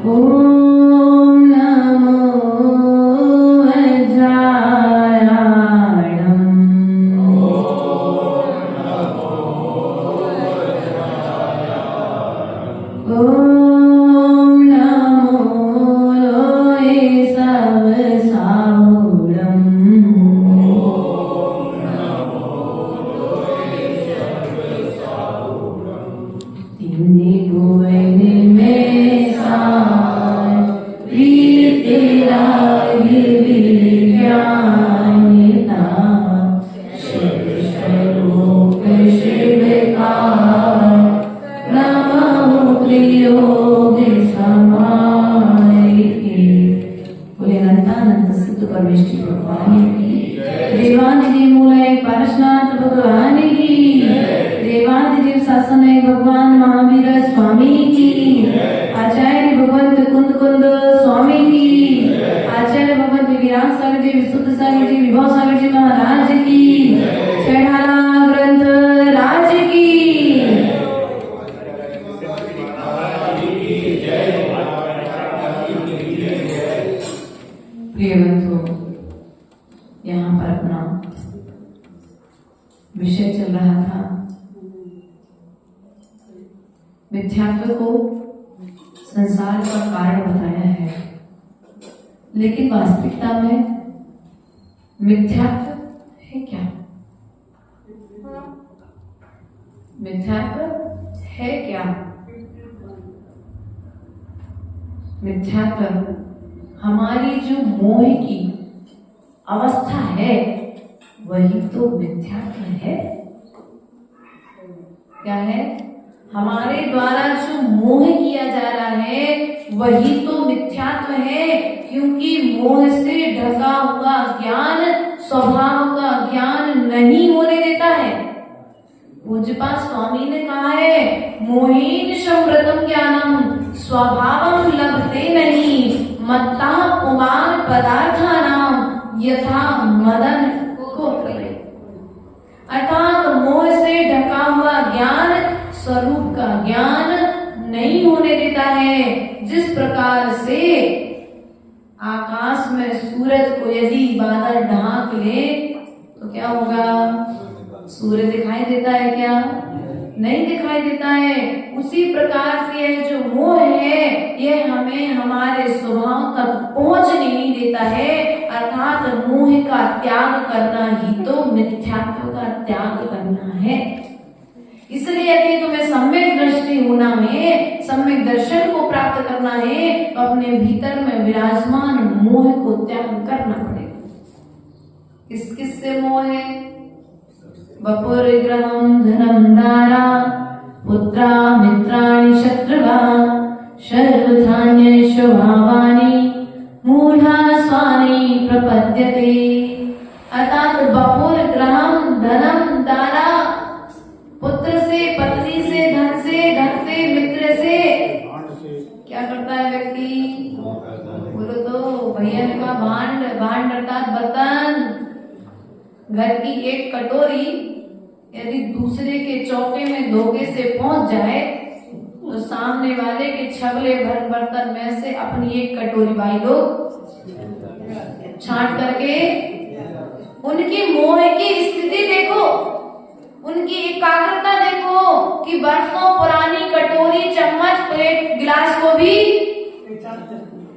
ओम नमो वज्रायाणं। ओम नमो लोये सब साहुरम्। तिन्ने गोवैने में सार प्रीति लागे विज्ञानिता। शिव स्वरूप शिवकार नमो त्रियोग समाहिते। बोले अनंतानंद सिद्ध परमेश्वर भगवान की। देवादिदेव मूलय पारसनाथ भगवान की। देवादिदेव शासनय भगवान महावीर स्वामी की। आचार्य भगवंत कुंद कुंद स्वामी की। आचार्य भगवंत विराट सागर जी, विशुद्ध सागर जी, विभव सागर जी महाराज की। चढ़ाला ग्रंथ राज की। प्रिय बंधुओं, यहाँ पर अपना विषय चल रहा था, मिथ्यात्व को संसार का कारण बताया है। लेकिन वास्तविकता में मिथ्यात्व है क्या? मिथ्यात्व है क्या? मिथ्यात्व हमारी जो मोह की अवस्था है, वही तो मिथ्यात्व है। क्या है? हमारे द्वारा जो मोह किया जा रहा है, वही तो मिथ्यात्व है। क्योंकि मोह से ढका हुआ ज्ञान स्वभाव का ज्ञान नहीं होने देता है। पूज्यपाद स्वामी ने कहा है, मोहेन संवृतम ज्ञानम स्वभावम लभते नहीं मत्तः पुमान पदार्थानाम यथा मदन को। अर्थात मोह से ढका हुआ ज्ञान स्वरूप का ज्ञान नहीं होने देता है। जिस प्रकार से आकाश में सूरज को यदि बादल ढांक ले तो क्या होगा? सूर्य दिखाई देता है क्या? नहीं दिखाई देता है। उसी प्रकार से यह जो मोह है, यह हमें हमारे स्वभाव तक पहुंचने नहीं देता है। अर्थात मोह का त्याग करना ही तो मिथ्यात्व का त्याग करना है। इसलिए यदि तुम्हें सम्यक दृष्टि होना है, सम्यक दर्शन को प्राप्त करना है, तो अपने भीतर में विराजमान मोह को त्याग करना पड़ेगा। किस किस से मोह है? वपुर ग्रहम धनम दारा पुत्रा मित्राणि शत्रुवा सर्वधान्य स्वभावानि मूढ़ा स्वानि प्रपद्यते। अर्थात वपुर ग्रहम धनम दारा, पुत्र से, पत्नी से, धन से, मित्र से क्या करता है व्यक्ति? बोलो तो भैया ने कहा भांड। भांड अर्थात बर्तन। घर की एक कटोरी यदि दूसरे के चौके में धोखे से पहुंच जाए तो सामने वाले के छगले भर बर्तन में से अपनी एक कटोरी भाई लोग छांट करके, उनकी मोह की स्थिति देखो, उनकी एकाग्रता देखो कि बरसों पुरानी कटोरी, चम्मच, प्लेट, गिलास को भी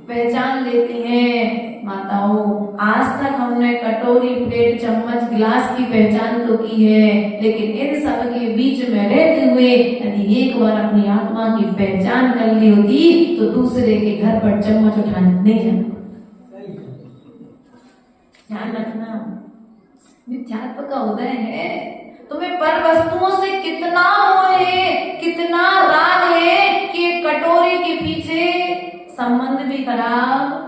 पहचान लेती हैं। माताओं, आज तक हमने कटोरी, प्लेट, चम्मच, गिलास की पहचान तो की है, लेकिन इन सब के बीच में रहते हुए यदि एक बार अपनी आत्मा की पहचान कर ली होती तो दूसरे के घर पर चम्मच उठाने नहीं जाना। ध्यान रखना, मिथ्यात्व का उदय है। तुम्हें पर वस्तुओं से कितना मोह है, कितना राग है कि कटोरी के पीछे संबंध भी खराब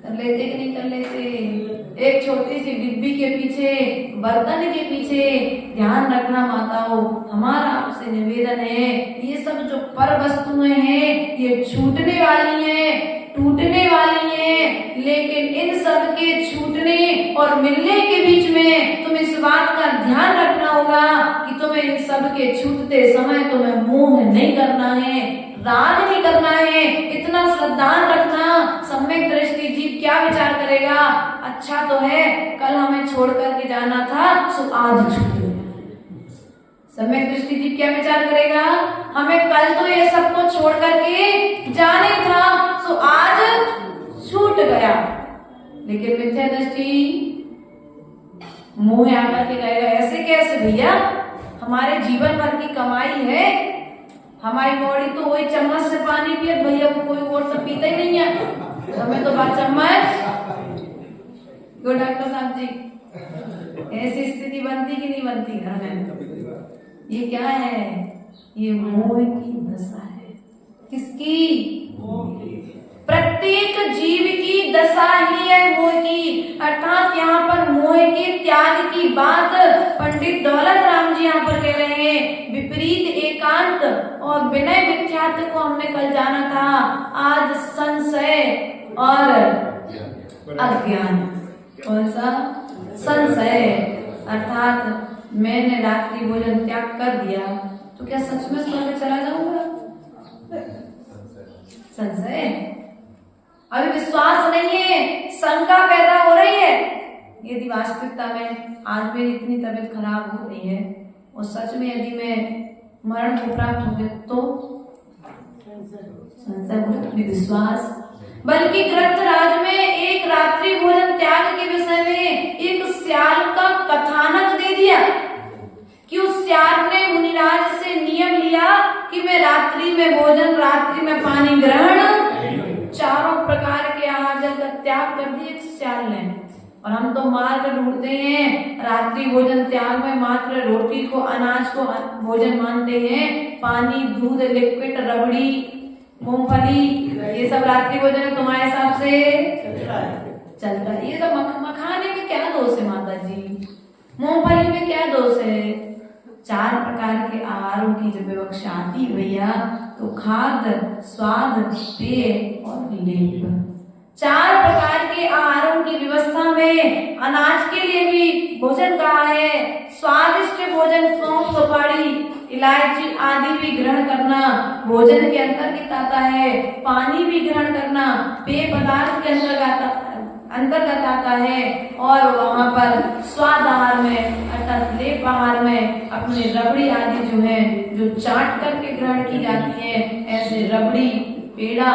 कर लेते कि नहीं कर लेते? एक छोटी सी डिब्बी के पीछे, बर्तन के पीछे। ध्यान रखना माताओं, हमारा आपसे निवेदन है, ये सब जो पर वस्तुएं हैं ये छूटने वाली हैं, टूटने वाली हैं, लेकिन इन सब के छूटने और मिलने के बीच में तुम्हें इस बात का ध्यान रखना होगा कि तुम्हें इन सब के छूटते समय तुम्हें मोह नहीं करना है। राग नहीं करना है, इतना श्रद्धान रखना सम्यक दृष्टि जीव क्या विचार करेगा, अच्छा तो है कल हमें छोड़ करके जाना था सो आज छूट गया। सम्यक दृष्टि जीव क्या विचार करेगा, हमें कल तो ये सबको छोड़ करके जाने था सो आज छूट गया। लेकिन मिथ्या दृष्टि मुंह आकर के कहेगा ऐसे कैसे भैया, हमारे जीवन भर की कमाई है, हमारी बॉडी तो वही चम्मच से पानी पिए, भैया को कोई और सब पीता ही नहीं है, हमें तो बात चम्मच। क्यों डॉक्टर साहब जी, ऐसी स्थिति बनती कि नहीं बनती घर में? ये क्या है, ये मोह की दशा है। किसकी? प्रत्येक जीव की दशा ही है मोह की। अर्थात यहाँ पर मोह के त्याग की बात पंडित दौलत राम जी यहाँ पर कह रहे हैं। विपरीत एकांत और विनय मिथ्यात्व को हमने कल जाना था, आज संशय और अज्ञान। कौन सा? संशय। अर्थात मैंने रात्रि भोजन त्याग कर दिया तो क्या सच में स्वर्ग चला जाऊंगा? संशय। अभी विश्वास नहीं है, शंका पैदा हो रही है। यदि वास्तविकता में आज मेरी इतनी तबीयत खराब हो रही है और सच में यदि मैं मरण को प्राप्त हो गया तो संशय, विश्वास। बल्कि ग्रंथराज में एक रात्रि भोजन त्याग के विषय में एक श्याल का कथानक दे दिया कि उस श्याल ने मुनिराज से नियम लिया कि मैं रात्रि में भोजन, रात्रि में पानी ग्रहण, चारों प्रकार के आहार जल का त्याग कर दिए श्याल ने। और हम तो मार्ग ढूंढते हैं, रात्रि भोजन त्याग में मात्र रोटी को, अनाज को भोजन मानते हैं। पानी, दूध, लिक्विड, रबड़ी, मूंगफली, ये सब रात्रि भोजन है तुम्हारे हिसाब से चलता है। ये तो मखाने में क्या दोष है माता जी, मूंगफली में क्या दोष है? चार प्रकार के आहारों की जब विवक्षा आती है भैया तो खाद्य, स्वाद, पेय और लेप, चार प्रकार के आहारों की व्यवस्था में अनाज के लिए भी भोजन कहा है। स्वादिष्ट भोजन, सौंफ, सुपारी, इलायची आदि भी ग्रहण करना भोजन के अंतर्गत आता है। पानी भी ग्रहण करना पेय पदार्थ के अंतर्गत आता है। और वहाँ पर स्वाद आहार में अर्थात लेप आहार में अपने रबड़ी आदि जो है, जो चाट करके ग्रहण की जाती है, ऐसे रबड़ी, पेड़ा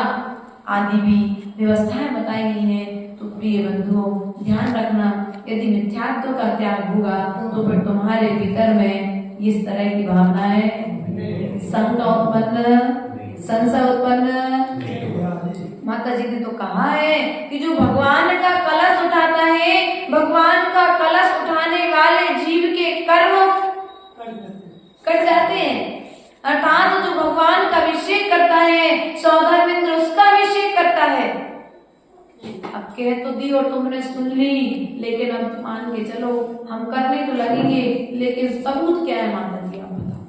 आदि भी व्यवस्थाएं बताई गई हैं। तो प्रिय बंधुओं ध्यान रखना, यदि मिथ्यात्व का त्याग होगा तो फिर तुम्हारे भीतर में इस तरह की भावनाएं, शंका उत्पन्न, संशय उत्पन्न। माता जी ने तो कहा है कि जो भगवान का कलश उठाता है, भगवान का कलश उठाने वाले जीव के कर्म कट जाते हैं। अर्थात जो भगवान का अभिषेक करता है, सौधर्मिंद्र उसका अभिषेक करता है। अब कह तो दी और तुमने सुन ली, लेकिन अब मान के चलो हम करने तो लगेंगे, लेकिन सबूत क्या है माता जी आप बताओ?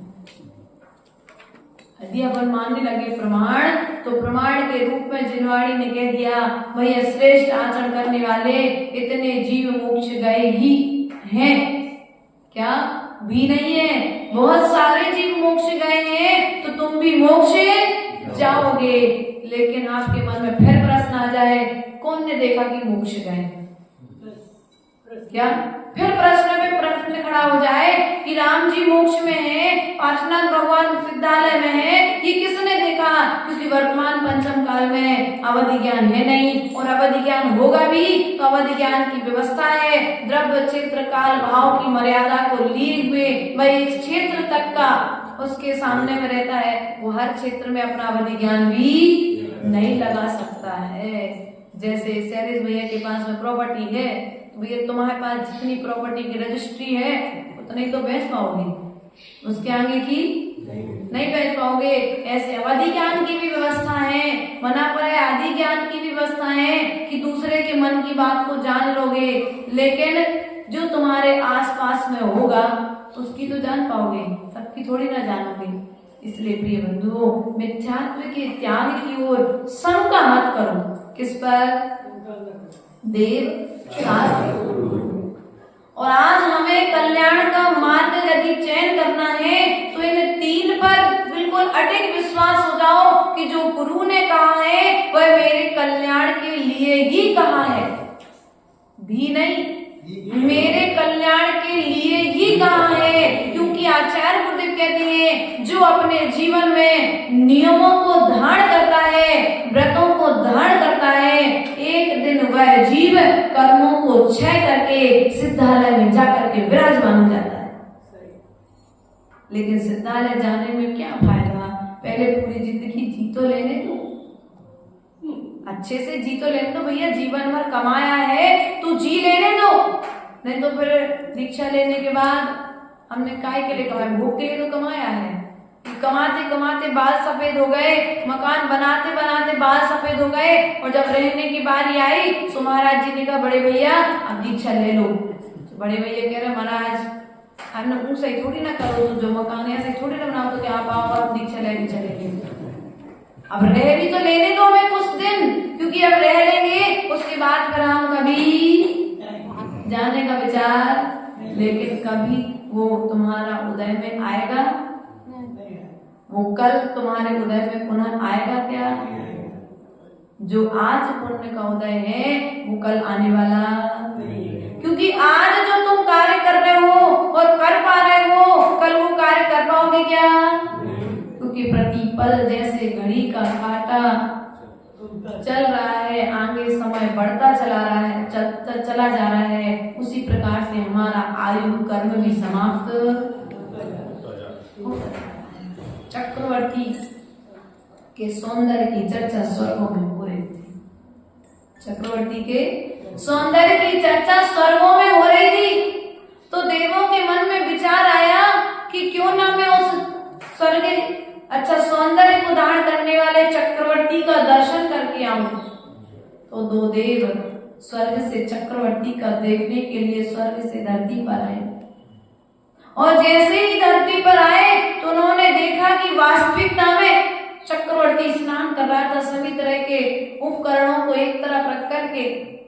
यदि अपन मानने लगे प्रमाण, तो प्रमाण के रूप में जिनवाड़ी ने कह दिया भैया श्रेष्ठ आचरण करने वाले इतने जीव मोक्ष गए ही हैं, क्या भी नहीं है, बहुत सारे जीव मोक्ष गए हैं, तो तुम भी मोक्ष जाओगे। लेकिन आपके मन में फिर प्रश्न आ जाए, कौन ने देखा कि मोक्ष गए? क्या फिर प्रश्न पे प्रश्न खड़ा हो जाए कि राम जी मोक्ष में हैं, पार्श्वनाथ भगवान विद्यालय में हैं, ये किसने देखा? क्योंकि वर्तमान पंचम काल में अवधि ज्ञान है नहीं, और अवधि ज्ञान होगा भी तो अवधि ज्ञान की व्यवस्था है, द्रव्य क्षेत्र काल भाव की मर्यादा को लिए हुए वह एक क्षेत्र तक का उसके सामने में रहता है, वो हर क्षेत्र में अपना अवधि ज्ञान भी नहीं लगा सकता है। जैसे शैलेश भैया के पास में प्रॉपर्टी है, तो भैया तुम्हारे पास जितनी प्रॉपर्टी की रजिस्ट्री है उतनी तो बेच पाओगे, उसके आगे की नहीं बेच पाओगे। ऐसे अवधि ज्ञान की भी व्यवस्था है, मना पर है आदि ज्ञान की भी व्यवस्था है कि दूसरे के मन की बात को जान लोगे, लेकिन जो तुम्हारे आसपास में होगा उसकी तो जान पाओगे, सबकी थोड़ी ना जानोगे। इसलिए प्रिय बंधुओं मिथ्यात्व के त्याग की ओर शंका मत करो। किस पर? देव शास्त्र। और आज हमें कल्याण का मार्ग यदि चयन करना है तो इन तीन पर बिल्कुल अडिग विश्वास हो जाओ कि जो गुरु ने कहा है वह मेरे कल्याण के लिए ही कहा है, भी नहीं, मेरे कल्याण के लिए ही कहा है। क्योंकि आचार्य गुरुदेव कहते हैं जो अपने जीवन में नियमों को धारण करता है, व्रतों को धारण करता है, एक दिन वह जीव कर्मों को क्षय करके सिद्धालय में जाकर के विराजमान हो जाता है। लेकिन सिद्धालय जाने में क्या फायदा, पहले पूरी जिंदगी जी तो लेने दो, अच्छे से जी तो लेने दो भैया, जीवन भर कमाया है तो जी लेने दो, नहीं तो फिर दीक्षा लेने के बाद हमने काय के लिए कमाया, भोग के लिए तो कमाया है। कमाते कमाते बाल सफेद हो गए, मकान बनाते बनाते बाल सफेद हो गए, और जब रहने की बारी आई तो महाराज जी ने कहा बड़े भैया अब दीक्षा ले लो। तो बड़े भैया कह रहे महाराज हमने ऊँ सही थोड़ी ना करो, तो जो मकान है ऐसे थोड़ी ना बनाओ, तो क्या आप आओ और दीक्षा ले भी चलेंगे, अब रह भी तो लेने दो हमें कुछ दिन, क्योंकि अब रह लेंगे उसके बाद फिर हम कभी जाने का विचार, लेकिन कभी वो तुम्हारा उदय में आएगा, वो कल तुम्हारे उदय में पुनः आएगा क्या? जो आज पुण्य का उदय है वो कल आने वाला, क्योंकि आज जो तुम कार्य कर रहे हो और कर पा रहे हो, कल वो कार्य कर पाओगे क्या? क्योंकि प्रतिपल जैसे घड़ी का काटा चल रहा है, आगे समय बढ़ता चला रहा है, चला जा रहा है, उसी प्रकार से हमारा आयु कर्म भी समाप्त। चक्रवर्ती के सौंदर्य की चर्चा स्वर्गों में हो रही थी, चक्रवर्ती के सौंदर्य की चर्चा स्वर्गों में हो रही थी, तो देवों के मन में विचार आया कि क्यों ना मैं उस स्वर्ग अच्छा सौंदर्य को धारण करने वाले चक्रवर्ती का दर्शन करके आऊं। तो दो देव स्वर्ग से चक्रवर्ती का देखने के लिए स्वर्ग से धरती पर आए, और जैसे ही धरती पर आए तो उन्होंने देखा कि वास्तविकता में चक्रवर्ती स्नान कर रहा था, सभी तरह के उपकरणों को एक तरफ रख करके,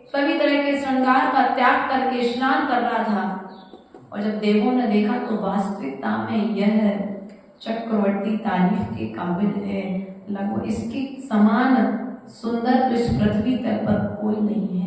सभी तरह के श्रृंगार का त्याग करके स्नान कर रहा था। और जब देवों ने देखा तो वास्तविकता में यह चक्रवर्ती तारीफ के काबिल है, लगभग इसके समान सुंदर इस पृथ्वी तल पर कोई नहीं है।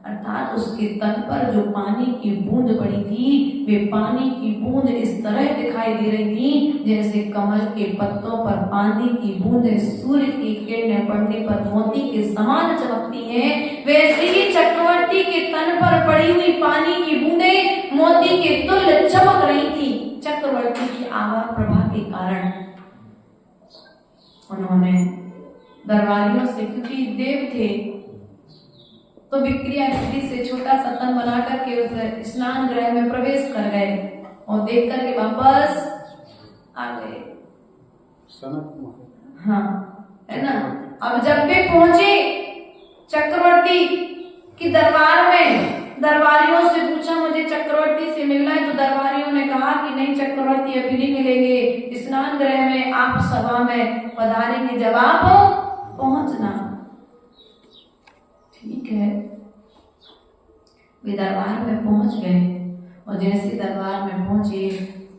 अर्थात उसके तल पर जो पानी की बूंद पड़ी थी, वे पानी की बूंद इस तरह दिखाई दे रही थी जैसे कमल के पत्तों पर पानी की बूंदें सूर्य की किरणें पड़ने पर मोती के समान चमकती हैं, वैसे ही चक्रवर्ती के तन पर पड़ी हुई पानी की बूंदें मोती के तुल्य चमक रही थी। चक्रवर्ती की आभा प्रभा के कारण उन्होंने दरबारियों से, क्योंकि देव थे तो विक्रिया स्त्री से छोटा सा तन बना करके उस स्नान गृह में प्रवेश कर गए और देख करके वापस आ गए। हाँ है ना। अब जब भी पहुंचे चक्रवर्ती की दरबार में, दरबारियों से पूछा मुझे चक्रवर्ती से मिलना है, तो दरबारियों ने कहा कि नहीं चक्रवर्ती अभी नहीं मिलेंगे, स्नान गृह में आप सभा में पधारेंगे जब आप पहुंचना। ठीक है, वे दरबार में पहुंच गए, और जैसे दरबार में पहुंचे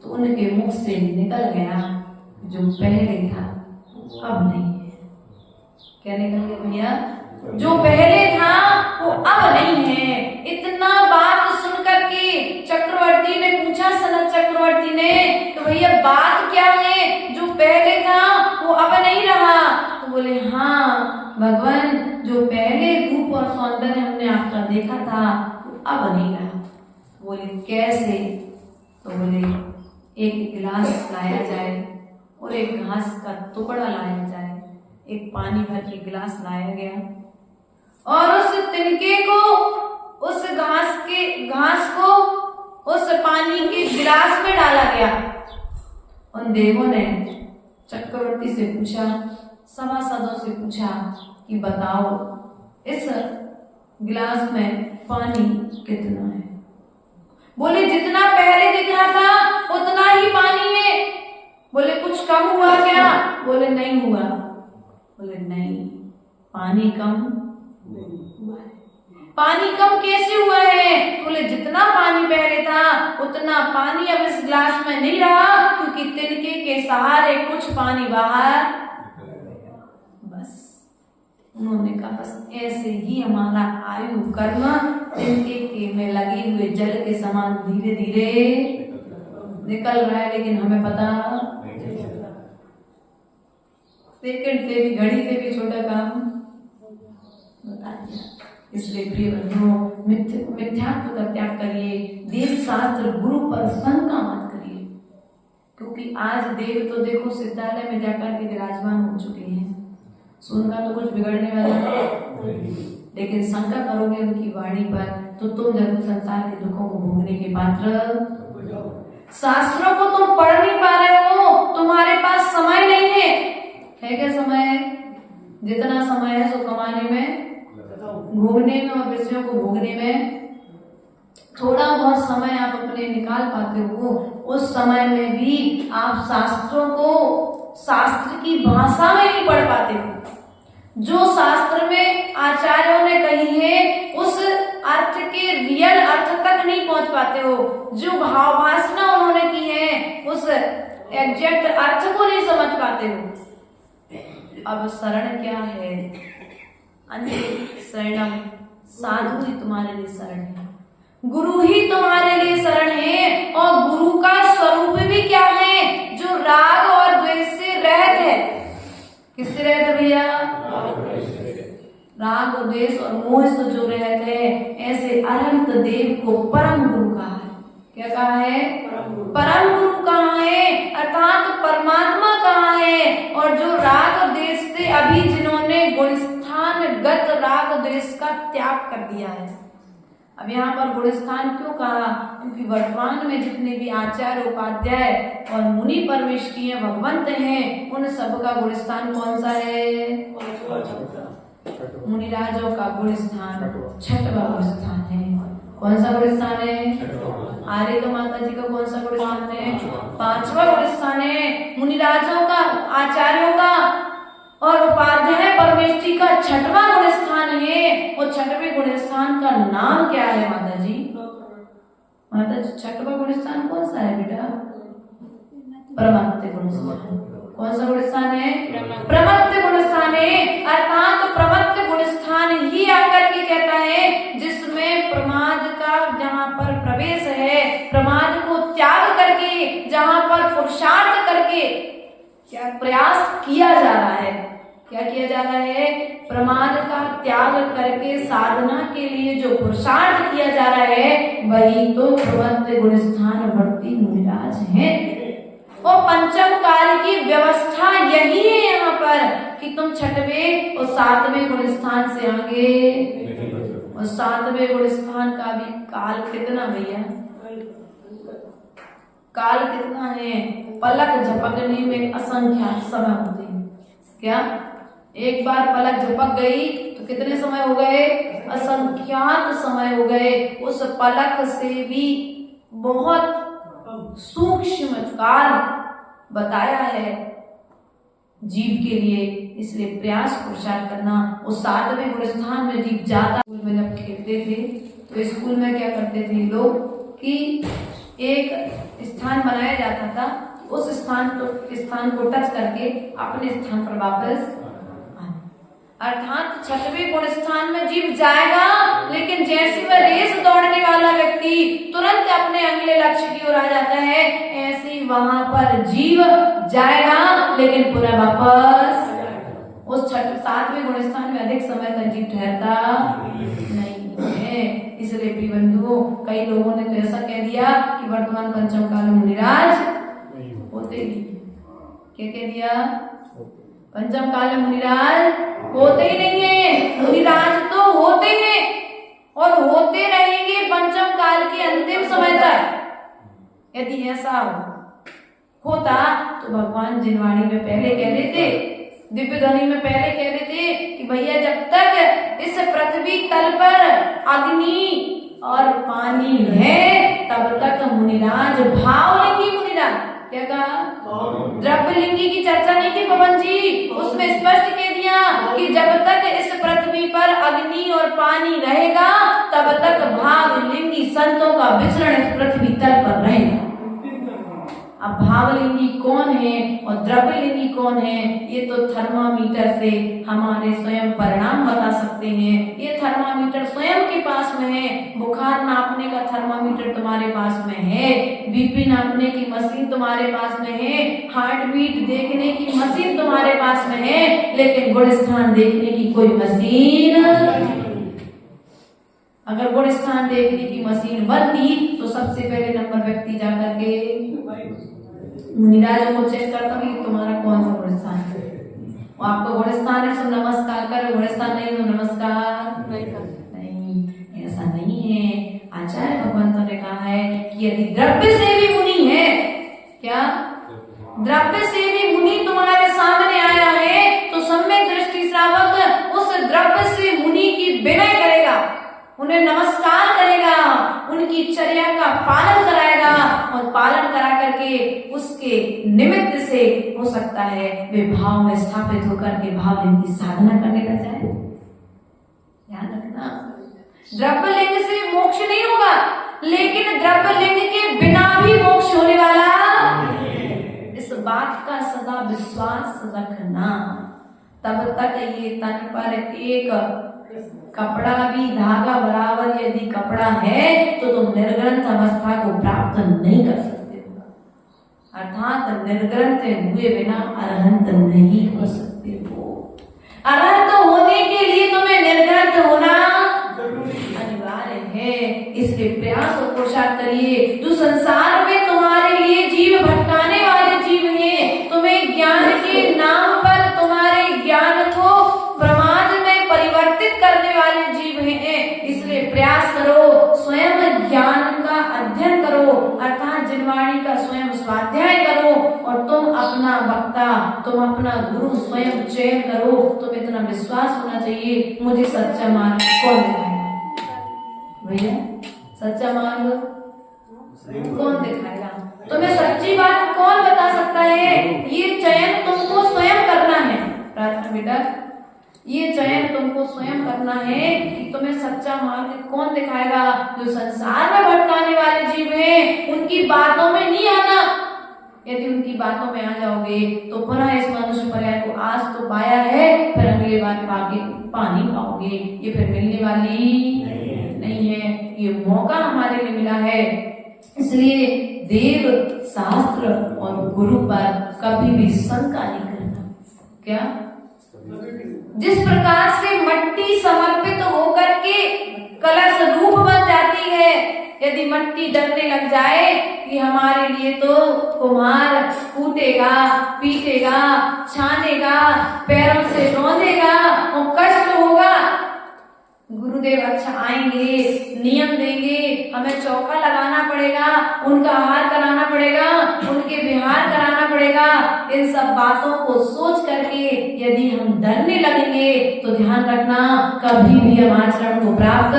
तो उनके मुख से निकल गया जो पहले था अब नहीं है। क्या निकल गया भैया? जो पहले था वो अब नहीं है। इतना बात सुनकर के चक्रवर्ती ने पूछा, सनत चक्रवर्ती ने, तो भैया बात क्या है? जो पहले था वो अब नहीं रहा। तो बोले हाँ भगवान, जो पहले रूप और सौंदर्य हमने आपका देखा था वो अब नहीं रहा। बोले कैसे? तो बोले एक गिलास लाया जाए और एक घास का टुकड़ा लाया जाए। एक पानी भर के गिलास लाया गया और उस तिनके को, उस घास को उस पानी के गिलास में डाला गया। उन देवों ने चक्रवर्ती से पूछा, सभासदों से पूछा कि बताओ इस गिलास में पानी कितना है? बोले जितना पहले दिख रहा था उतना ही पानी है। बोले कुछ कम हुआ क्या? बोले नहीं हुआ। बोले नहीं, पानी कम नहीं हुआ है। पानी कम कैसे हुआ है? बोले जितना पानी पहले था उतना पानी अब इस ग्लास में नहीं रहा, क्योंकि तिनके के सहारे कुछ पानी बाहर। बस उन्होंने कहा बस ऐसे ही हमारा आयु कर्म तिनके के में लगे हुए जल के समान धीरे धीरे निकल रहा है, लेकिन हमें पता सेकंड से भी, घड़ी से भी छोटा काम बता दिया। इसलिए प्रिय बंधुओं, मिथ्यात्व का त्याग करिए, देव शास्त्र गुरु पर शंका मत करिए, क्योंकि आज देव तो देखो सिद्धालय में जाकर के विराजमान हो चुके हैं, सुनकर तो कुछ बिगड़ने वाला नहीं, लेकिन शंका करोगे उनकी वाणी पर तो तुम जरूर संसार के दुखों को भोगने के पात्र। शास्त्रों को तुम पढ़ नहीं पा रहे हो, तुम्हारे पास समय नहीं है क्या समय? जितना समय है सो कमाने में, घूमने में और विषयों को भोगने में। थोड़ा बहुत समय आप अपने निकाल पाते हो, उस समय में भी आप शास्त्रों को शास्त्र की भाषा में नहीं पढ़ पाते हो। जो शास्त्र में आचार्यों ने कही है उस अर्थ के रियल अर्थ तक नहीं पहुंच पाते हो। जो भाव भाषा उन्होंने की है उस एग्जैक्ट अर्थ को नहीं समझ पाते हो। अब शरण क्या है? अन्य शरणम, साधु ही तुम्हारे लिए शरण है, गुरु ही तुम्हारे लिए शरण है। और गुरु का स्वरूप भी क्या है? जो राग और द्वेष से रहित है। किससे रहित है भैया? राग और द्वेष और मोह से जो रहित है, ऐसे अनंत देव को परम गुरु कहा है। क्या कहा है? परम गुरु कहा है, अर्थात परमात्मा कहा है। और जो राग और द्वेष से अभी जिन्होंने गुणस्थान गत राग द्वेष का त्याग कर दिया है। अब यहाँ पर गुणस्थान क्यों कहा? क्योंकि वर्तमान में जितने भी आचार्य उपाध्याय और मुनि परमेश की हैं, भगवंत हैं, उन सब का गुणस्थान कौन सा है? मुनिराजों का गुणस्थान छठवां गुणस्थान है। कौन सा गुणस्थान है? आर्य तो माता जी का कौन सा गुणस्थान है? पांचवा गुणस्थान है। मुनिराजों का, आचार्यों का और उपाध्याय परमेश जी का छठवां गुणस्थान है। वो छठवें गुणस्थान का नाम क्या है माता जी? माता जी छठवां गुणस्थान कौन सा है बेटा? प्रमत्त गुणस्थान। कौन सा गुणस्थान है? प्रमत्त गुणस्थान है। अर्थात प्रमत्त गुणस्थान ही आकर के कहता है जिसमें प्रमाद का जहाँ पर प्रवेश है, प्रमाद को त्याग करके जहाँ पर पुरुषार्थ करके क्या प्रयास किया जा रहा है। क्या किया जा रहा है? प्रमाद का त्याग करके साधना के लिए जो पुरुषार्थ किया जा रहा है, वही तो प्रमत्त गुणस्थान वर्ती मुनिराज है। और पंचम काल की व्यवस्था यही है यहाँ पर कि तुम छठवें और सातवें गुणस्थान से आगे। और सातवें गुणस्थान का भी काल कितना भैया? काल कितना है? पलक झपकने में असंख्यात समय होते हैं। क्या एक बार पलक झपक गई तो कितने समय हो गए? असंख्यात समय हो गए। उस पलक से भी बहुत सूक्ष्म काल बताया है जीव के लिए। इसलिए प्रयास पुरुषार्थ करना। उस सातवें गुणस्थान में जीव जाता। स्कूल में जब खेलते थे तो स्कूल में क्या करते थे लोग कि एक स्थान बनाया जाता था, उस स्थान को टच करके अपने स्थान पर वापस, अर्थात छठवें गुणस्थान में जीव जाएगा, लेकिन जैसे वह रेस दौड़ने वाला व्यक्ति तुरंत अपने अगले लक्ष्य की ओर आ जाता है, ऐसे ही वहां पर जीव जाएगा लेकिन पुनः वापस उस सातवें गुणस्थान में अधिक समय तक जीव ठहरता नहीं है। इसलिए प्रिय बंधुओं, कई लोगों ने तो ऐसा कह दिया कि वर्तमान पंचम काल में मुनिराज होते ही। क्या कह दिया? पंचम काल में मुनिराज होते ही नहीं है। मुनिराज तो होते हैं और होते रहेंगे पंचम काल के अंतिम समय तक। यदि ऐसा होता तो भगवान जिनवाणी में पहले कह देते, दिव्य ध्वनि में पहले कह देते कि भैया जब तक इस पृथ्वी तल पर अग्नि और पानी है तब तक मुनिराज भावलिंगी मुनिराज। क्या कहा? द्रव्यलिंगी की चर्चा नहीं की पवन जी, उसमें स्पष्ट कह दिया किया कि जब तक इस पृथ्वी पर अग्नि और पानी रहेगा तब तक भावलिंगी संतों का विचरण इस पृथ्वी तल पर रहेगा। अब भावलिंगी कौन है और द्रव्यलिंगी कौन है, ये तो थर्मामीटर से हमारे स्वयं परिणाम बता सकते हैं। ये थर्मामीटर स्वयं के पास में है। बुखार नापने का थर्मामीटर तुम्हारे पास में है, बीपी नापने की मशीन तुम्हारे पास में है, हार्ट बीट देखने की मशीन तुम्हारे पास में है, लेकिन गुण स्थान देखने की कोई मशीन। अगर गुण स्थान देखने की मशीन बनती तो सबसे पहले नंबर व्यक्ति जाकर के मुनिराजों को चेक करता कि तुम्हारा कौन सा गुण स्थान है। आपका गुण स्थान है तो नमस्कार करो, गुण स्थान नहीं तो नमस्कार नहीं। ऐसा नहीं है। आचार्य भगवंतों ने कहा है कि यदि द्रव्य से भी मुनि है, क्या द्रव्य से भी मुनि तुम्हारे सामने आया है तो सम्यक दृष्टि श्रावक उस द्रव्य से मुनि की विनय करेगा, उन्हें नमस्कार करेगा, उनकी चर्या का पालन कराएगा और पालन करा करके उसके निमित्त से हो सकता है वे भाव में स्थापित होकर के भाव लिंग की साधना करने लग जाए। ध्यान रखना, द्रव्यलिंग से मोक्ष नहीं होगा, लेकिन द्रव्यलिंग के बिना भी मोक्ष होने वाला, इस बात का सदा विश्वास रखना। तब तक ये तन पर एक कपड़ा भी धागा बराबर यदि कपड़ा है तो तुम निर्ग्रंथ अवस्था को प्राप्त नहीं कर सकते हो, अर्थात निर्ग्रंथ हुए बिना अरहंत नहीं हो सकते हो। अरहंत होने के लिए तुम्हें निर्ग्रंथ होना अनिवार्य है। इसलिए प्रयास और पुरुषार्थ करिए। जो संसार में तुम्हारे लिए जीव भटकाने वाले जीव हैं, तुम्हें ज्ञान के नाम पर तुम्हारे ज्ञान को प्रमाद में परिवर्तित करने वाले जीव हैं, इसलिए प्रयास करो, स्वयं ज्ञान का अध्ययन करो, अर्थात जिनवाणी का स्वयं स्वाध्याय करो और तुम अपना वक्ता, तुम अपना गुरु स्वयं चयन करो। तुम्हें इतना विश्वास होना चाहिए, मुझे सच्चा मार्ग कौन दिखाएगा भैया, सच्चा मार्ग कौन दिखाएगा, तुम्हें सच्ची बात कौन बता सकता है। ये चयन तुमको स्वयं करना है प्रार्थना बेटा, ये चयन तुमको स्वयं करना है कि तुम्हें सच्चा मार्ग कौन दिखाएगा। जो संसार में भटकाने वाले जीव हैं उनकी बातों में नहीं आना। यदि उनकी बातों में आ जाओगे तो पुनः इस मनुष्य पर्याय को आज तो पाया है, फिर अगली बार पाके पानी पाओगे, ये फिर मिलने वाली नहीं है। ये मौका हमारे लिए मिला है, इसलिए देव शास्त्र और गुरु पर कभी भी शंका नहीं करना। क्या जिस प्रकार से मट्टी समर्पित होकर के कलश रूप बन जाती है, यदि मट्टी डरने लग जाए कि हमारे लिए तो कुम्हार कूटेगा, पीटेगा, छानेगा, पैरों से रौंदेगा और कष्ट होगा, गुरुदेव अच्छा आएंगे, नियम देंगे, हमें चौका लगाना पड़ेगा, उनका आहार कराना पड़ेगा, उनके विहार कराना पड़ेगा, इन सब बातों को सोच करके यदि हम डरने लगेंगे तो ध्यान रखना कभी भी हम आचरण को प्राप्त,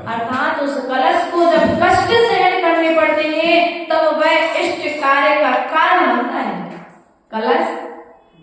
अर्थात उस कलश को जब कष्ट सहन करने पड़ते हैं तब वह इष्ट कार्य का कारण बनता है। कलश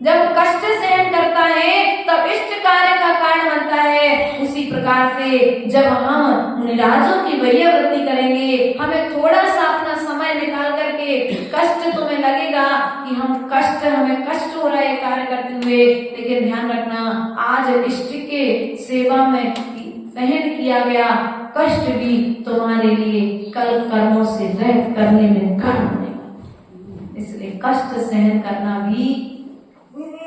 जब कष्ट सहन करता है तब इष्ट कार्य का कारण बनता है। उसी प्रकार से जब हम मुनिराजों की वैयावृत्ति करेंगे, हमें थोड़ा सा अपना समय निकाल करके कष्ट तुम्हें लगेगा कि हमें कष्ट हो रहा है कार्य करते हुए, लेकिन ध्यान रखना आज इष्ट के सेवा में सहन किया गया कष्ट भी तुम्हारे लिए कल कर्मों से रहित करने में कारण बनेगा। इसलिए कष्ट सहन करना भी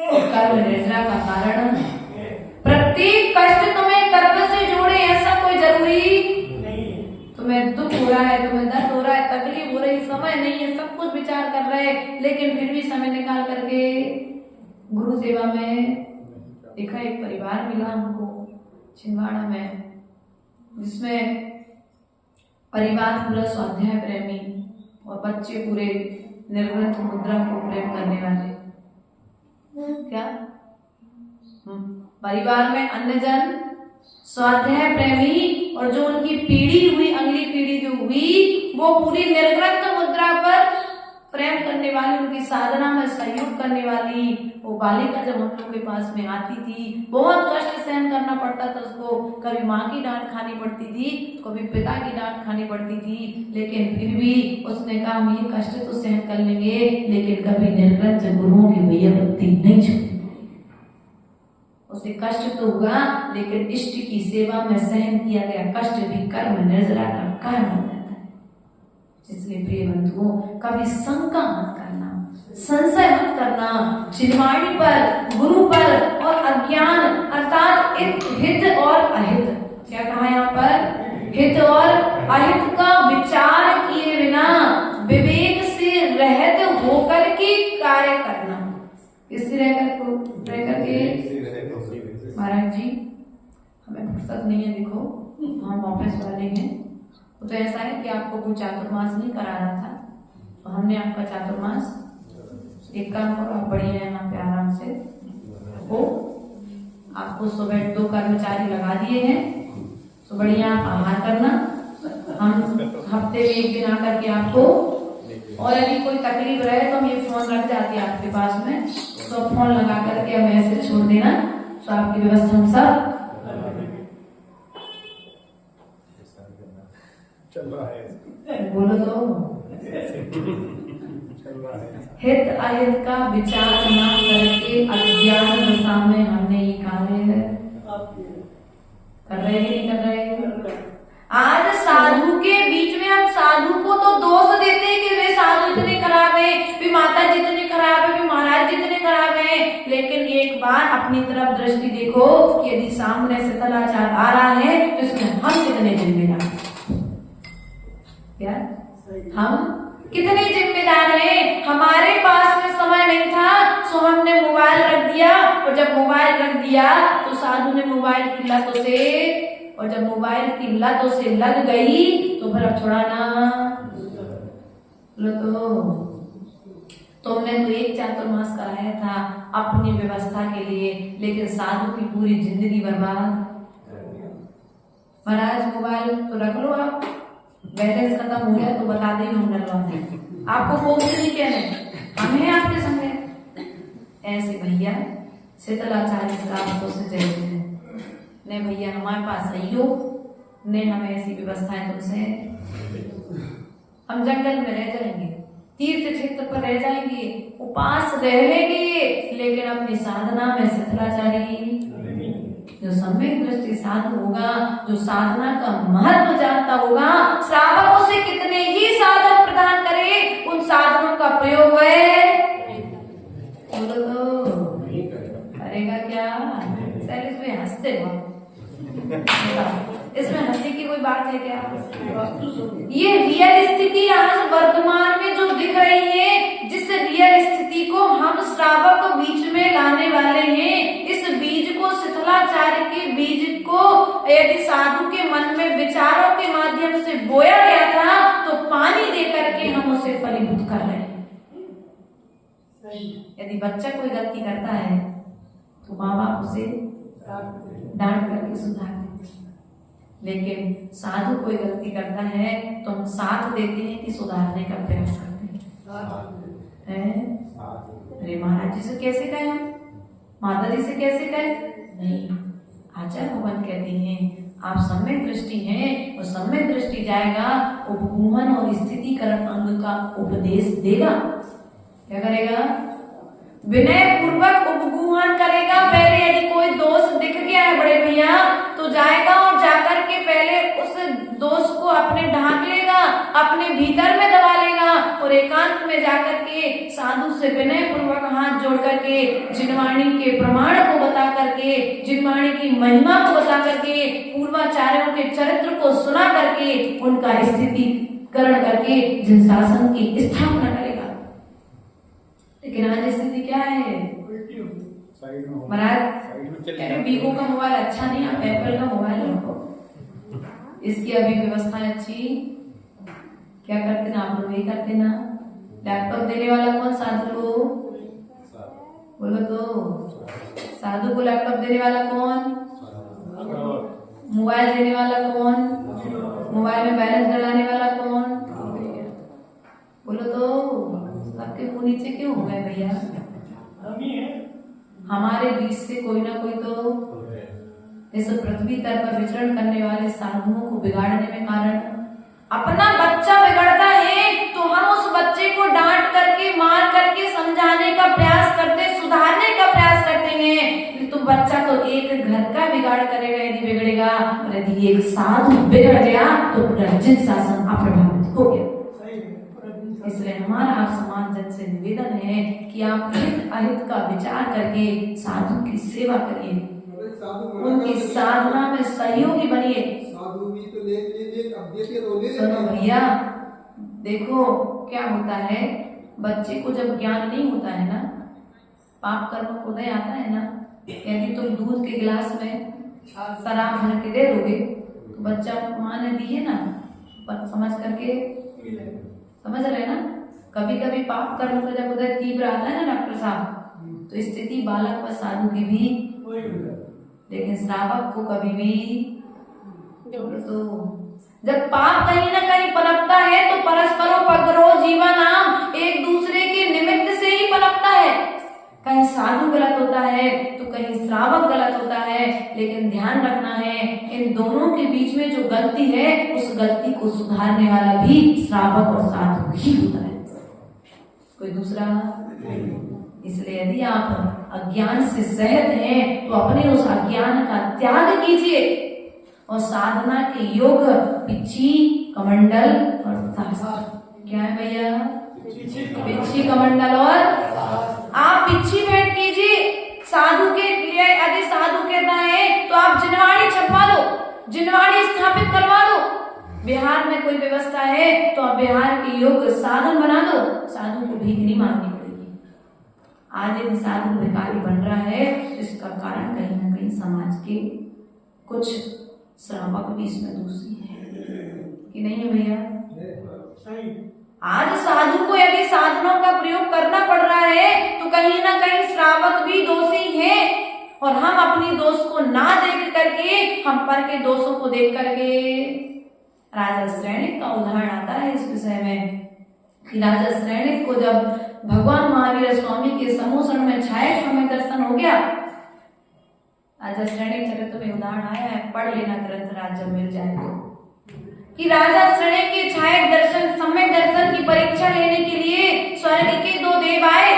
कर्म निद्रा का कारण है। प्रत्येक कष्ट तुम्हें कर्म से जोड़े ऐसा कोई जरूरी नहीं। तुम्हें दुख हो रहा है, तुम्हें दर्द हो रहा है, तकलीफ हो रही, समय नहीं है, सब कुछ विचार कर रहे, लेकिन फिर भी समय निकाल करके गुरु सेवा में देखा एक परिवार मिला हमको छिंदवाड़ा में, जिसमें परिवार पूरा स्वाध्याय प्रेमी और बच्चे पूरे निर्ग्रंथ मुद्रा को प्रेम करने वाले। क्या परिवार में अन्य जन स्वाध्याय प्रेमी और जो उनकी पीढ़ी हुई, अगली पीढ़ी जो हुई वो पूरी निर्ग्रंथ मुद्रा पर प्रेम करने वाली, उनकी साधना में सहयोग करने वाली वो बालिका जब हम लोग के पास में आती थी, बहुत कष्ट सहन करना पड़ता था उसको। कभी माँ की डांट खानी पड़ती थी, कभी पिता की डांट खानी पड़ती थी, लेकिन फिर भी उसने कहा हम ये कष्ट तो सहन कर लेंगे, लेकिन कभी निर्लज्ज गुरुओं की भैया बत्ती नहीं छोड़ेंगे। उसे कष्ट तो हुआ, लेकिन इष्ट की सेवा में सहन किया गया कष्ट भी कर्म निर्जरा का कारण हो जाता है। इसलिए प्रिय बंधुओं, कभी शंका मत करना, संशय मत करना जिनवाणी पर, गुरु पर और अज्ञान अर्थात हित और अहित, क्या कहा यहाँ पर, हित और अहित का विचार किए बिना विवेक से रहित होकर के कार्य करना। किससे रह करके महाराज जी हमें फुर्सत नहीं है, देखो हम ऑफिस वाले हैं, तो ऐसा है कि आपको कोई चातुर्मास नहीं करा रहा था, तो हमने आपका चातुर्मास, एक काम करो आप बढ़िया यहाँ पे आराम से हो, आपको सुबह 2 कर्मचारी लगा दिए हैं, तो बढ़िया आप आहार करना, हम हफ्ते में 1 दिन आकर के आपको, और यदि कोई तकलीफ रहे तो हम ये फोन रख जाते हैं आपके पास में, तो फोन लगा करके मैसेज छोड़ देना, तो आपकी व्यवस्था हम सब चल रहा है, बोलो तो। हित अहित का विचार न करके अज्ञान दशा में हमने ये कार्य कर रहे हैं, नहीं कर रहे। आज साधु के बीच में हम साधु को तो दोष देते हैं कि वे साधु इतने खराब है, वे माता जी इतने खराब है, वे महाराज जी इतने खराब है, लेकिन एक बार अपनी तरफ दृष्टि देखो कि यदि सामने से शीतलाचार आ रहा है तो इसमें हम कितने जिम्मेदार, क्या हम कितने जिम्मेदार हैं। हमारे पास में समय नहीं था तो हमने मोबाइल रख दिया, और जब मोबाइल रख दिया तो साधु ने मोबाइल की लतों से, और जब मोबाइल की लतों से लग गई तो फिर अब छुड़ाना लो। तो तुमने तो एक चातुर्मास कराया था अपनी व्यवस्था के लिए, लेकिन साधु की पूरी जिंदगी बर्बाद। महाराज मोबाइल तो रख लो, आप बैलेंस खत्म हो गया तो बता दें, हम डलवाते हैं आपको, कोई नहीं कहने, हम हैं आपके संग। ऐसे भैया शीतलाचार्य साहब से जय ने भैया हमारे पास आई हो, ने हमें ऐसी व्यवस्थाएं तुमसे, हम जंगल में रह जाएंगे, तीर्थ क्षेत्र पर रह जाएंगे, उपास रह लेंगे, लेकिन अपनी साधना में शीतलाचारी जो सम्यक दृष्टि साधु होगा, जो साधना का महत्व जानता होगा, श्रावक उसे कितने ही साधन प्रदान करे, उन साधनों का प्रयोग बोलो तो करेगा क्या। चल इसमें हंसते हो, इसमें हंसी की कोई बात है क्या। ये रियल स्थिति आज वर्तमान में जो दिख रही है, जिस रियल स्थिति को हम श्रावक बीच में लाने वाले हैं, इस बीज को शीतलाचार्य के बीज को यदि साधु के मन में विचारों के माध्यम से बोया गया था, तो पानी दे करके हम उसे फलीभूत कर रहे हैं। यदि बच्चा कोई गलती करता है तो माँ बाप उसे डांट करके सुधार देते, लेकिन साधु कोई गलती करता है तो हम साथ देते हैं कि सुधारने का प्रयास करते हैं। अरे महाराज जी से कैसे कहें, माता जी से कैसे कहें, नहीं, आचार्य भगवान कहते हैं आप सम्यक दृष्टि हैं, वो सम्यक दृष्टि जाएगा, उपगूहन और स्थितिकरण अंग का उपदेश देगा। क्या करेगा, विनय पूर्वक उपगूहन करेगा। पहले यदि कोई दोष दिख गया है बड़े भैया, तो जाएगा और जाकर के पहले उस दोष को अपने ढांक लेगा, अपने भीतर में दबा लेगा, और एकांत में जाकर के साधु से विनय पूर्वक हाथ जोड़ करके जिनवाणी के प्रमाण को बता करके, जिनवाणी की महिमा को बता करके, पूर्वाचार्यों के चरित्र को सुना करके, उनका स्थितिकरण करके जिन शासन की स्थापना करेगा। लेकिन आज स्थिति क्या है महाराज, वीवो का मोबाइल अच्छा नहीं, आप एप्पल का मोबाइल रखो, इसकी अभी व्यवस्था अच्छी, क्या करते ना आप लोग, यही करते ना। लैपटॉप देने वाला कौन, साधु को बोलो तो, साधु को लैपटॉप देने वाला कौन, मोबाइल देने वाला कौन, मोबाइल में बैलेंस डलाने वाला कौन, बोलो तो सबके मुंह नीचे क्यों हो गए भैया? हमारे बीच से कोई ना कोई तो इस पृथ्वी तल पर विचरण करने वाले साधुओं को बिगाड़ने में कारण। अपना बच्चा बिगड़ता है तो हम उस बच्चे को डांट करके, मार करके समझाने का प्रयास करते, सुधारने का प्रयास करते हैं। तो बच्चा तो एक घर का बिगाड़ करेगा यदि बिगड़ेगा, और यदि एक साधु बिगड़ गया तो पूरा जिन शासन अप्रभावित हो गया। इसलिए हमारा आप समाज जन से निवेदन है कि आप हित अहित का विचार करके साधु की सेवा करिए, उनकी साधना में सहयोगी बनिए। सुनो भैया, देखो क्या होता है, बच्चे को जब ज्ञान नहीं होता है ना, पाप कर्म को उदय आता है ना, यदि तुम दूध के गिलास में शराब भर के दे दोगे तो बच्चा माँ ने दी है ना, पर समझ करके, समझ रहे ना। कभी कभी पाप कर्म का जब उदय तीव्र आता है ना डॉक्टर साहब, तो स्थिति बालक व साधु की भी, लेकिन श्रावक को कभी भी तो जब पाप कहीं ना कहीं पनपता है तो परस्परोपद्रव जीवनाम, एक दूसरे के निमित्त से ही पनपता है। कहीं साधु गलत होता है तो कहीं श्रावक गलत होता है, लेकिन ध्यान रखना है इन दोनों के बीच में जो गलती है उस गलती को सुधारने वाला भी श्रावक और साधु ही होता है, कोई दूसरा। इसलिए यदि आप अज्ञान से सहत हैं तो अपने उस अज्ञान का त्याग कीजिए और साधना के योग पिच्छी, कमंडल और शास्त्र। क्या है भैया? पिच्छी, कमंडल और आप पिच्छी भेंट कीजिए साधु के लिए। यदि साधु कहता है तो आप जिनवाणी छपवा दो, जिनवाणी स्थापित करवा दो। बिहार में कोई व्यवस्था है तो आप बिहार के योग साधन बना दो, साधु को भीख नहीं मांगनी पड़ेगी। आज यदि साधु भिखारी बन रहा है तो इसका कारण कहीं ना कहीं समाज के कुछ श्रावक भी इसमें दोषी है कि नहीं है भैया? आज साधु को यदि साधनों का प्रयोग करना पड़ रहा है तो कहीं ना कहीं श्रावक भी दोषी है, और हम अपनी दोष को ना देख करके हम पर के दोषों को देख करके। राजा श्रेणिक का उदाहरण आता है इस विषय में कि राजा श्रेणिक को जब भगवान महावीर स्वामी के समूषण में छाया समय दर्शन हो गया, राजा श्रेणिक चरित्र में उदाहरण आया है, पढ़ लेना ग्रंथ राज्य मिल जाए तो, कि राजा श्रेणिक के छाया दर्शन, सम्यक दर्शन की परीक्षा लेने के लिए स्वर्ग के दो देव आए,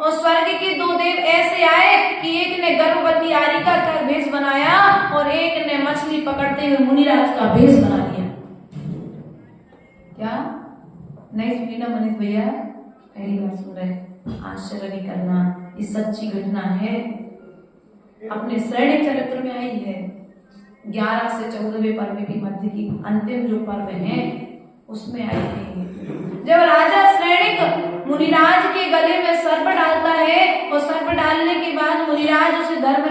और स्वर्ग के दो देव ऐसे आए कि एक ने गर्भवती आरिका का भेष बनाया और एक ने मछली पकड़ते हुए मुनिराज का भेष बना लिया। क्या नहीं सुनी ना मनीष भैया? पहली बार सुन रहे, आश्चर्य नहीं करना, ये सच्ची घटना है, अपने श्रेणिक चरित्र में आई है। 11 से 14वें पर्व के मध्य की अंतिम जो पर्व है उसमें आई है। जब राजा श्रेणिक मुनिराज के गले में सर्प डालता है और सर्प डालने के बाद मुनिराज उसे धर्म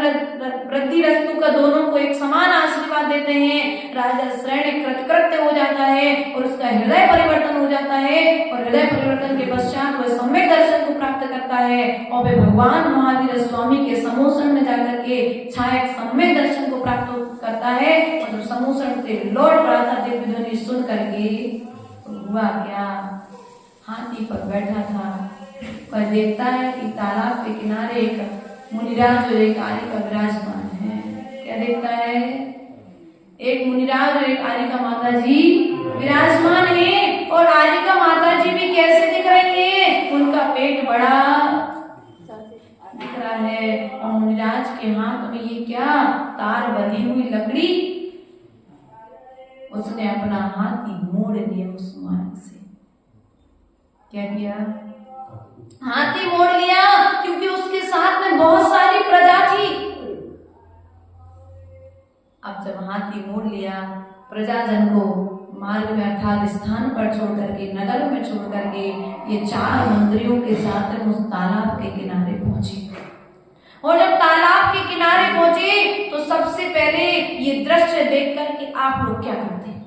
वृद्धि रस्तु का दोनों को एक समान आशीर्वाद देते हैं। राजा श्रेणिक कृतकृत्य हो जाता है और उसका हृदय परिवर्तन हो जाता है, और हृदय परिवर्तन के पश्चात वह सम्यक दर्शन को प्राप्त करता है और वे भगवान महावीर स्वामी के समूषण में जाकर के छाया सम्यक दर्शन को प्राप्त करता है। और जब समूषण से लौट रहा था दिव्य ध्वनि सुन करके, हुआ क्या, हाथी पर बैठा था, पर देखता है कि तालाब के किनारे एक मुनिराज और एक आरिका विराजमान है। क्या देखता है? एक मुनिराज और एक आरिका माता जी विराजमान है, और आरिका माता जी भी कैसे दिख रही है? उनका पेट बड़ा दिख रहा है, और मुनिराज के हाथ में ये क्या, तार बंधी हुई लकड़ी। उसने अपना हाथी मोड़ लिया उस मार्ग से। क्या किया? हाथी मोड़ लिया, क्योंकि उसके साथ में बहुत सारी प्रजा थी। अब जब हाथी मोड़ लिया, प्रजाजन को मार्ग में अर्थात स्थान पर छोड़ करके, नगर में छोड़ करके ये 4 मंत्रियों के साथ उस तालाब के किनारे पहुंचे। और जब तालाब के किनारे पहुंचे तो सबसे पहले ये दृश्य देख करके आप लोग क्या करते हैं?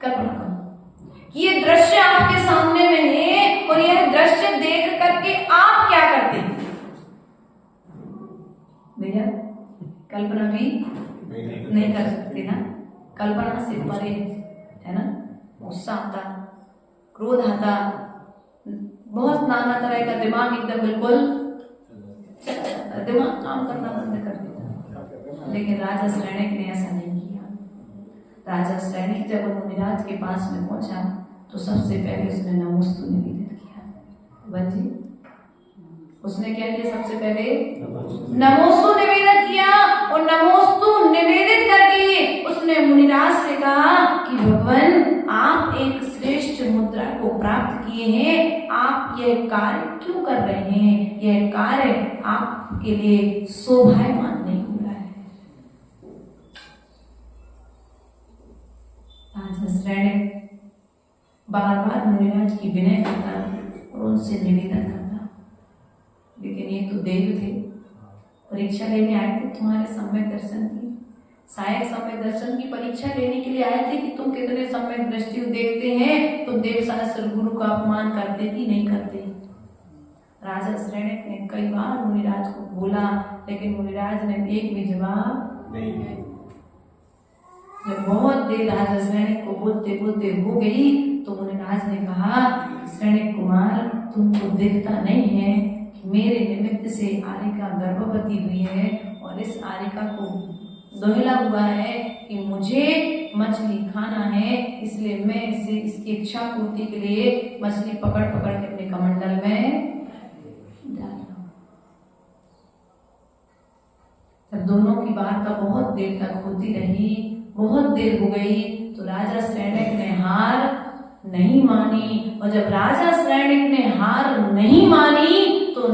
कल्पना करो कि ये दृश्य आपके सामने में है, और यह दृश्य देख करके आप क्या करते हैं? भैया कल्पना भी नहीं कर सकते ना, कल्पना से परे है ना। गुस्सा आता, क्रोध आता, बहुत नाना तरह का दिमाग एकदम बिल्कुल दिमाग काम करना बंद कर देता। लेकिन राजा श्रेणिक ने ऐसा नहीं किया। राजा श्रेणिक जब मुनिराज के पास में पहुंचा तो सबसे पहले उसने नमोस्तु निवेदित किया। बच्ची उसने क्या किया? सबसे पहले नमोस्तु निवेदित किया और नमोस्तु निवेदित करके उसने मुनिराज से कहा कि भगवान आप एक श्रेष्ठ मुद्रा को प्राप्त किए हैं, आप यह कार्य क्यों कर रहे हैं? यह कार्य आपके लिए शोभायमान नहीं हो रहा है। राजा श्रेणिक बार बार मुनिराज की विनय करता और उनसे निवेदन करता, लेकिन ये तो देव थे, परीक्षा लेने आए थे तुम्हारे सम्यक दर्शन की, सहायक सम्यक दर्शन की परीक्षा लेने के लिए आए थे कि तुम कितने सम्यक दृष्टि देखते हैं, तुम देव सहस्त्र गुरु का अपमान करते कि नहीं करते। राजा श्रेणिक ने कई बार मुनिराज को बोला, लेकिन मुनिराज ने एक भी जवाब नहीं दिया। जब बहुत देर राजा श्रेणिक को बोलते बोलते हो गई तो मुनिराज ने कहा, श्रेणिक कुमार तुमको दिखता नहीं है कि मेरे निमित्त से आरिका गर्भवती हुई है और इस आरिका को दोहला हुआ है कि मुझे मछली खाना है, इसलिए मैं इसे इसकी इच्छा पूर्ति के लिए मछली पकड़ पकड़ के अपने कमंडल में डाल रहा हूं। जब दोनों की वार्ता बहुत देर तक होती रही, बहुत देर हो गई, तो राजा श्रेणिक ने हार नहीं मानी। और जब राजा श्रेणिक ने हार नहीं मानी तो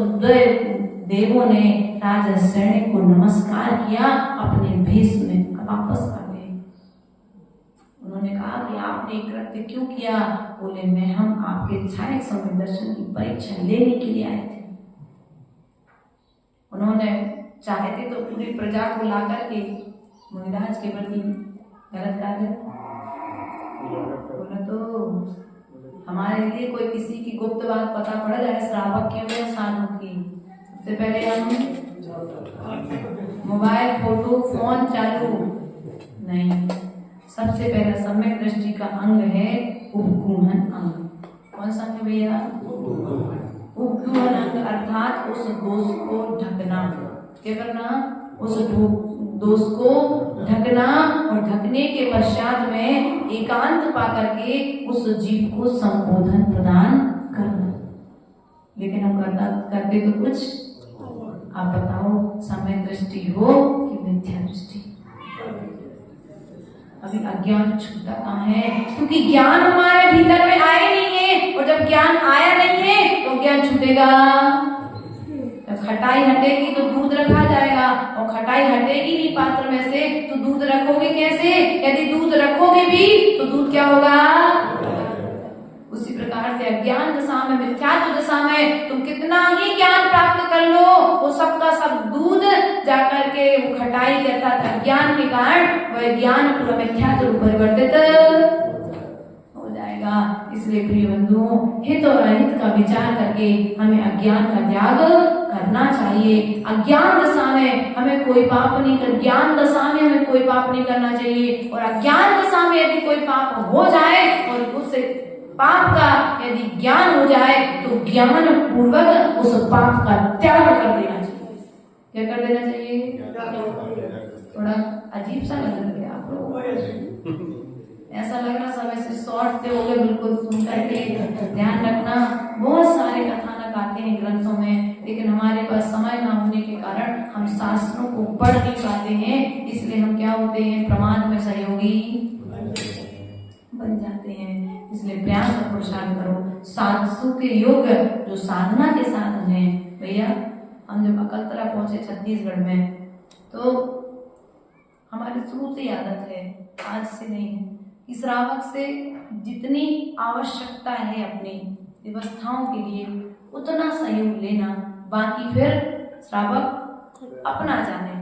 देवों ने राजा श्रेणिक को नमस्कार किया, अपने भेष में वापस आ गए। उन्होंने कहा कि आपने कृत्य क्यों किया? बोले मैं हम आपके सहायक सम्यक दर्शन की परीक्षा लेने के लिए आए थे। उन्होंने चाहे थे तो पूरी प्रजा को ला करके मुनिराज के प्रति गलत कार्य बोला तो हमारे लिए कोई किसी की गुप्त बात पता पड़ जाए, श्रावक की हो या साधु की, सबसे पहले हम मोबाइल फोटो फोन चालू नहीं, सबसे पहला सम्यक दृष्टि का अंग है उपगूहन अंग। कौन सा है भैया? उपगूहन अंग, अर्थात उस दोष को ढकना। क्या करना? उस दोष को ढकना और ढकने के पश्चात में एकांत पा करके उस जीव को संबोधन प्रदान करना। लेकिन हम करते तो कुछ, आप बताओ, सम्यक दृष्टि हो कि मिथ्या दृष्टि? अभी अज्ञान छूटा कहाँ है? क्योंकि ज्ञान हमारे भीतर में आया नहीं है, और जब ज्ञान आया नहीं है तो ज्ञान छूटेगा। खटाई हटेगी तो दूध रखा जाएगा, और खटाई हटेगी नहीं पात्र में से तो दूध रखोगे कैसे? यदि दूध रखोगे भी तो दूध क्या होगा? उसी प्रकार से अज्ञान दशा में, मिथ्यात्व दशा में तुम कितना ही ज्ञान प्राप्त कर लो, वो सबका सब दूध जाकर के वो खटाई करता था। अज्ञान के कारण वह ज्ञान पूरा मिथ्यात्व में परिवर्तित हो जाएगा। इसलिए प्रिय बंधुओं, हित और अहित का विचार करके हमें अज्ञान का त्याग करना चाहिए। अज्ञान दशा में हमें कोई पाप नहीं कर, ज्ञान दशा में हमें कोई पाप नहीं करना चाहिए। और अज्ञान दशा में यदि कोई पाप हो जाए और उससे पाप का यदि ज्ञान हो जाए तो ज्ञान पूर्वक उस पाप का त्याग कर देना चाहिए। क्या कर देना चाहिए? थोड़ा अजीब सा लग रहा है आप लोग, ऐसा लग रहा सब ऐसे शॉर्ट से हो गए बिल्कुल सुन करके। ध्यान रखना, बहुत सारे कथानक आते हैं ग्रंथों में, लेकिन हमारे पास समय ना होने के कारण हम शास्त्रों को पढ़ नहीं पाते हैं। इसलिए हम क्या होते हैं? प्रमाद में सहयोगी बन जाते हैं। इसलिए प्रयास और पुरुषार्थ करो। साधु के योग जो साधना के साधन है भैया, हम जब अकलतरा पहुंचे छत्तीसगढ़ में तो हमारी शुरू से आदत है, आज से नहीं है, कि श्रावक से जितनी आवश्यकता है अपनी व्यवस्थाओं के लिए उतना सहयोग लेना, बाकी फिर श्रावक अपना जाने।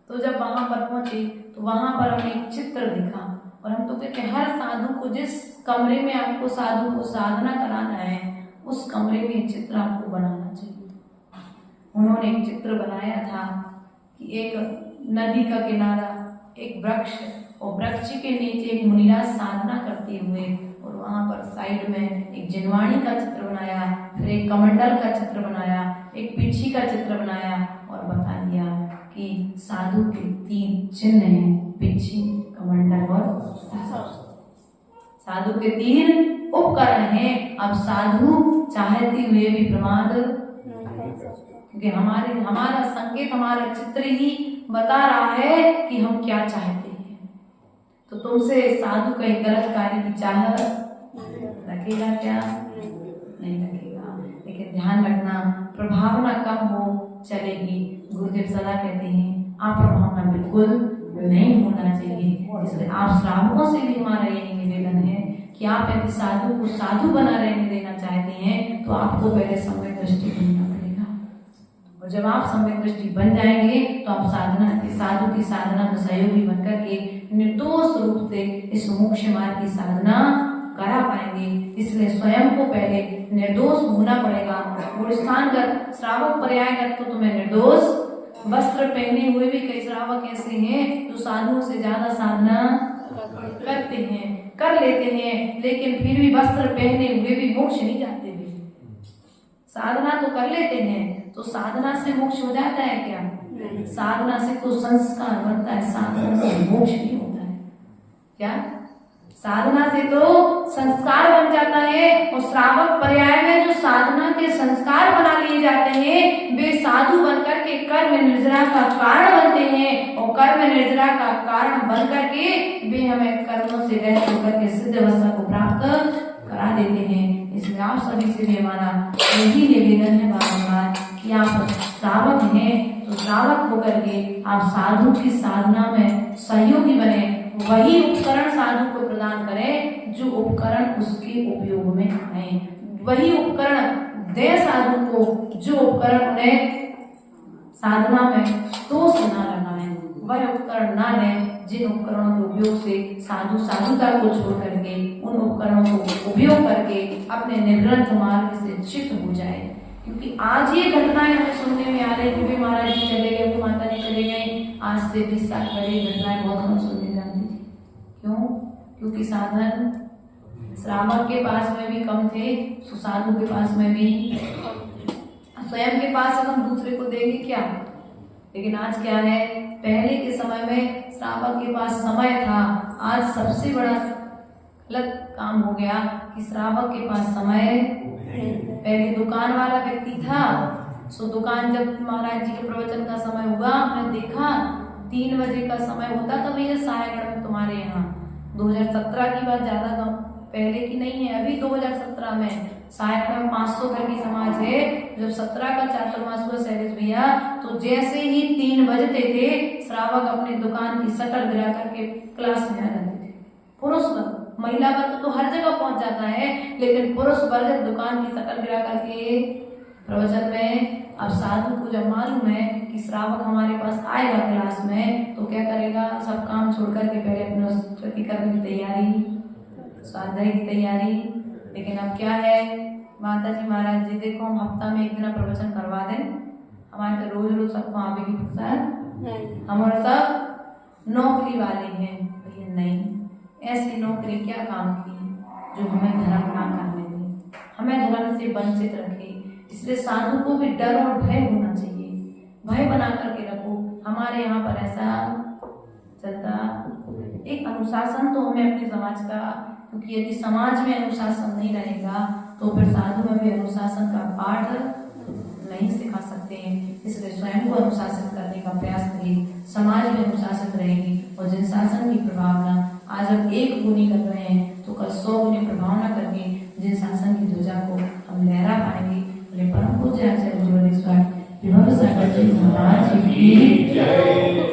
तो जब वहां पर पहुंचे तो वहां पर हमें एक चित्र दिखा, और हम तो कहते हर साधु को जिस कमरे में आपको साधु को साधना कराना है उस कमरे में चित्र आपको बनाना चाहिए। उन्होंने एक चित्र बनाया था कि एक नदी का किनारा, एक वृक्ष, और वृक्ष के नीचे एक मुनिराज साधना करते हुए, और वहां पर साइड में एक जिनवाणी का चित्र बनाया, फिर एक कमंडल का चित्र बनाया, एक पिछी का चित्र बनाया और बता दिया कि साधु के 3 चिन्ह हैं, पिछी, कमंडल और साधु के 3 उपकरण हैं। अब साधु चाहते हुए भी प्रमाद, क्योंकि हमारा संकेत, हमारा चित्र ही बता रहा है कि हम क्या चाहते हैं। तो तुमसे साधु कहीं गलत कार्य की चाह रखेगा क्या? नहीं रखेगा। लेकिन ध्यान रखना, प्रभावना कम हो चलेगी। गुरुदेव सदा कहते हैं अप्रभावना बिल्कुल नहीं होना चाहिए। इसलिए आप श्रावकों से भी हमारा यही निवेदन है कि आप यदि साधु को साधु बना रहने देना चाहते हैं तो आपको पहले सम्यक दृष्टि बनना पड़ेगा, और जब आप सम्यक दृष्टि बन जाएंगे तो आप साधु की साधना में सहयोगी बनकर के निर्दोष रूप से इस मोक्ष मार्ग की साधना करा पाएंगे। इसलिए स्वयं को पहले निर्दोष होना पड़ेगा। गुरु स्थानगत श्रावक पर्यायगत तो तुम्हें निर्दोष वस्त्र पहने हुए भी कई श्रावक ऐसे हैं जो साधुओं से ज्यादा साधना करते हैं, कर लेते हैं, लेकिन फिर भी वस्त्र पहने हुए भी मोक्ष नहीं जाते भी। साधना तो कर लेते हैं, तो साधना से मोक्ष हो जाता है क्या? साधना से तो संस्कार बनता है, साधना से मोक्ष नहीं होता है। क्या? साधना से तो संस्कार बन जाता है। और श्रावक पर्याय में जो साधना के संस्कार बना लिए जाते हैं वे साधु बनकर के कर्म निर्जरा का कारण बनते हैं, और कर्म निर्जरा का कारण बनकर के वे हमें कर्मों से रहित होकर के सिद्ध अवस्था को प्राप्त करा देते हैं। इसलिए आप सभी से भी हमारा यही निवेदन है बारंबार कि आप श्रावक हैं तो श्रावक होकर के आप साधु की साधना में सहयोगी बने। वही उपकरण साधु को प्रदान करें जो उपकरण उसके उपयोग में आए। वही उपकरण दे साधु को जो उपकरण उन्हें साधना में दोष न लगाए। वह उपकरण ना लें जिन उपकरणों के उपयोग से साधु साधुता को छोड़ करके उन उपकरणों को उपयोग करके अपने निर्ग्रंथ मार्ग से चित हो जाए। क्योंकि आज ये घटनाएं हमें सुनने में आ रही है कि महाराज जी चले गए, वो माता जी चले गए। आज से 20 साल पहले घटनाएं बहुत हम सुनने में आती थी। क्यों? क्योंकि साधन श्रावक के पास में भी कम थे, साधु के पास में भी, स्वयं के पास हम दूसरे को देंगे क्या? लेकिन आज क्या है, पहले के समय में श्रावक के पास समय था। आज सबसे बड़ा गलत काम हो गया कि श्रावक के पास समय, पहले दुकान वाला व्यक्ति था, सो दुकान जब महाराज जी के प्रवचन का समय हुआ, हमने देखा 3 बजे का समय होता था भैया सायगढ़ में तुम्हारे यहाँ। 2017 की बात, ज्यादा कम पहले की नहीं है। अभी 2017 में सायगढ़ में 500 घर की समाज है। जब 17 का चातुर्मास हुआ शैलेश भैया, तो जैसे ही 3 बजते थे श्रावक अपने दुकान की शटर गिरा करके क्लास में आ जाते थे। पुरुष वर्ग, महिला वर्ग तो हर जगह पहुंच जाता है, लेकिन पुरुष वर्ग दुकान की शटर गिरा करके प्रवचन में। अब साधु को जब मालूम है कि श्रावक हमारे पास आएगा क्लास में, तो क्या करेगा, सब काम छोड़ करके पहले अपने प्रतिकर्म की तैयारी, स्वाध्याय की तैयारी। लेकिन अब क्या है, माता जी महाराज जी देखो हम हफ्ता में 1 दिन प्रवचन करवा दें, हमारे तो रोज रोज सबको आवे की फुर्सत, हमारे सब नौकरी वाले हैं। भैया नहीं, ऐसी नौकरी क्या काम की जो हमें धर्म ना करने दे, हमें धर्म से वंचित रखे। इसलिए साधु को भी डर और भय होना चाहिए, भय बना करके रखो। हमारे यहाँ पर ऐसा चलता, एक अनुशासन तो हमें अपने समाज का, क्योंकि यदि समाज में अनुशासन नहीं रहेगा तो फिर साधु में भी अनुशासन का पाठ नहीं सिखा सकते हैं। इसलिए स्वयं को अनुशासित करने का प्रयास करिए, समाज में अनुशासित रहेगी। और जिन शासन की प्रभावना आज हम 1 गुनी कर रहे हैं तो कल 100 गुनी प्रभावना करके जिन शासन की ध्वजा को हम लहरा पाएंगे। परम पूज्य आचार्य महाराज की जय।